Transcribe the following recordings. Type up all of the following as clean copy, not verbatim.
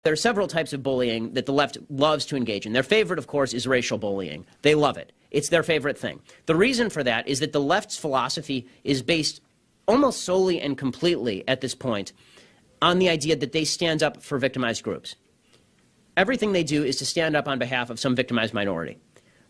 There are several types of bullying that the left loves to engage in. Their favorite, of course, is racial bullying. They love it. It's their favorite thing. The reason for that is that the left's philosophy is based almost solely and completely at this point on the idea that they stand up for victimized groups. Everything they do is to stand up on behalf of some victimized minority.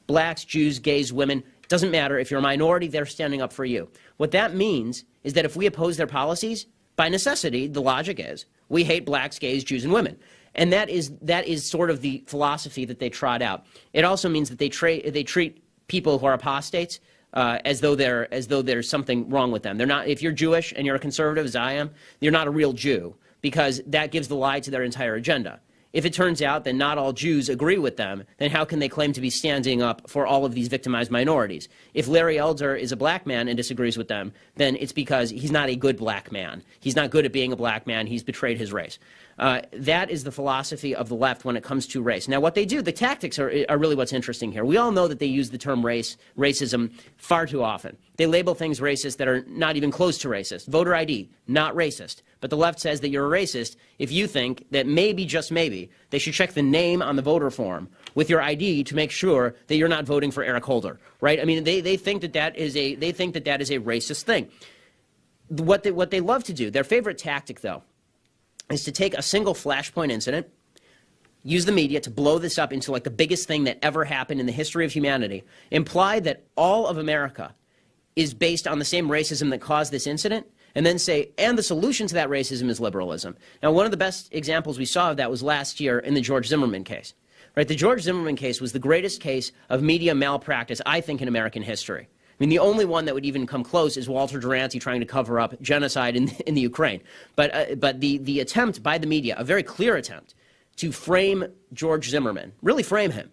Blacks, Jews, gays, women, doesn't matter. If you're a minority, they're standing up for you. What that means is that if we oppose their policies, by necessity, the logic is, we hate blacks, gays, Jews, and women. And that is sort of the philosophy that they trot out. It also means that they treat people who are apostates as though there's something wrong with them. They're not. If you're Jewish and you're a conservative, as I am, you're not a real Jew, because that gives the lie to their entire agenda. If it turns out that not all Jews agree with them, then how can they claim to be standing up for all of these victimized minorities? If Larry Elder is a black man and disagrees with them, then it's because he's not a good black man. He's not good at being a black man. He's betrayed his race. That is the philosophy of the left when it comes to race. Now, what they do, the tactics are really what's interesting here. We all know that they use the term racism far too often. They label things racist that are not even close to racist. Voter ID, not racist. But the left says that you're a racist if you think that maybe, just maybe, they should check the name on the voter form with your ID to make sure that you're not voting for Eric Holder, right? I mean, they think that is a racist thing. What they love to do, their favorite tactic, though, is to take a single flashpoint incident, use the media to blow this up into like the biggest thing that ever happened in the history of humanity, imply that all of America is based on the same racism that caused this incident, and then say, and the solution to that racism is liberalism. Now, one of the best examples we saw of that was last year in the George Zimmerman case. Right? The George Zimmerman case was the greatest case of media malpractice, I think, in American history. I mean, the only one that would even come close is Walter Duranty trying to cover up genocide in the Ukraine. But the attempt by the media, a very clear attempt, to frame George Zimmerman, really frame him,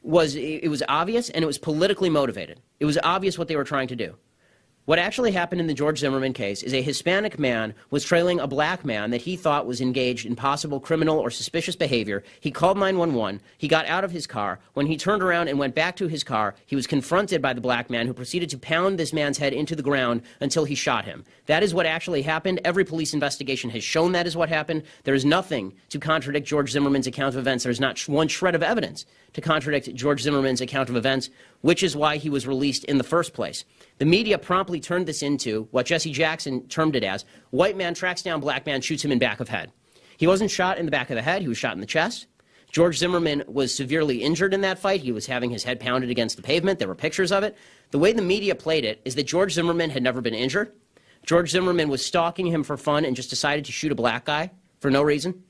it was obvious and it was politically motivated. It was obvious what they were trying to do. What actually happened in the George Zimmerman case is a Hispanic man was trailing a black man that he thought was engaged in possible criminal or suspicious behavior. He called 911. He got out of his car. When he turned around and went back to his car, he was confronted by the black man, who proceeded to pound this man's head into the ground until he shot him. That is what actually happened. Every police investigation has shown that is what happened. There is nothing to contradict George Zimmerman's account of events. There is not one shred of evidence to contradict George Zimmerman's account of events, which is why he was released in the first place. The media promptly turned this into what Jesse Jackson termed it as, white man tracks down black man, shoots him in back of head. He wasn't shot in the back of the head, he was shot in the chest. George Zimmerman was severely injured in that fight. He was having his head pounded against the pavement. There were pictures of it. The way the media played it is that George Zimmerman had never been injured. George Zimmerman was stalking him for fun and just decided to shoot a black guy for no reason.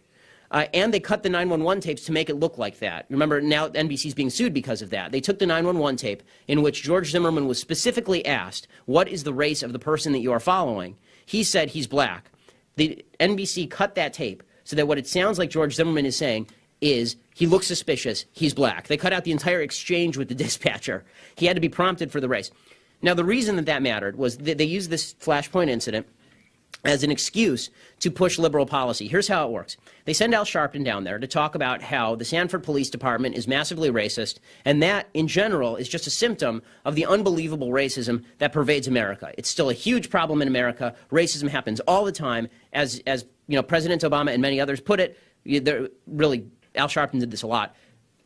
And they cut the 911 tapes to make it look like that. Remember, now NBC's being sued because of that. They took the 911 tape in which George Zimmerman was specifically asked, what is the race of the person that you are following? He said he's black. The NBC cut that tape so that what it sounds like George Zimmerman is saying is, he looks suspicious, he's black. They cut out the entire exchange with the dispatcher. He had to be prompted for the race. Now, the reason that that mattered was that they used this Flashpoint incident as an excuse to push liberal policy. Here's how it works. They send Al Sharpton down there to talk about how the Sanford Police Department is massively racist, and that, in general, is just a symptom of the unbelievable racism that pervades America. It's still a huge problem in America. Racism happens all the time. As you know, President Obama and many others put it, really, Al Sharpton did this a lot.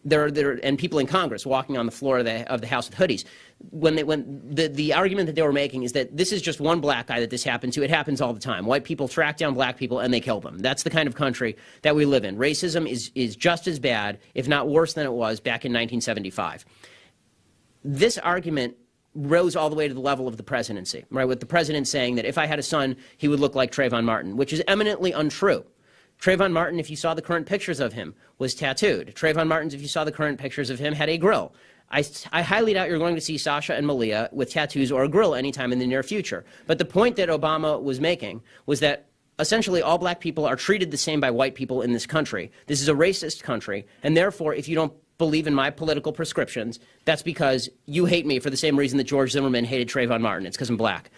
And people in Congress walking on the floor of the House with hoodies. The argument that they were making is that this is just one black guy that this happened to. It happens all the time. White people track down black people and they kill them. That's the kind of country that we live in. Racism is just as bad, if not worse than it was back in 1975. This argument rose all the way to the level of the presidency, right? With the president saying that if I had a son, he would look like Trayvon Martin, which is eminently untrue. Trayvon Martin, if you saw the current pictures of him, was tattooed. Trayvon Martin, if you saw the current pictures of him, had a grill. I highly doubt you're going to see Sasha and Malia with tattoos or a grill anytime in the near future. But the point that Obama was making was that essentially all black people are treated the same by white people in this country. This is a racist country, and therefore, if you don't believe in my political prescriptions, that's because you hate me for the same reason that George Zimmerman hated Trayvon Martin. It's because I'm black.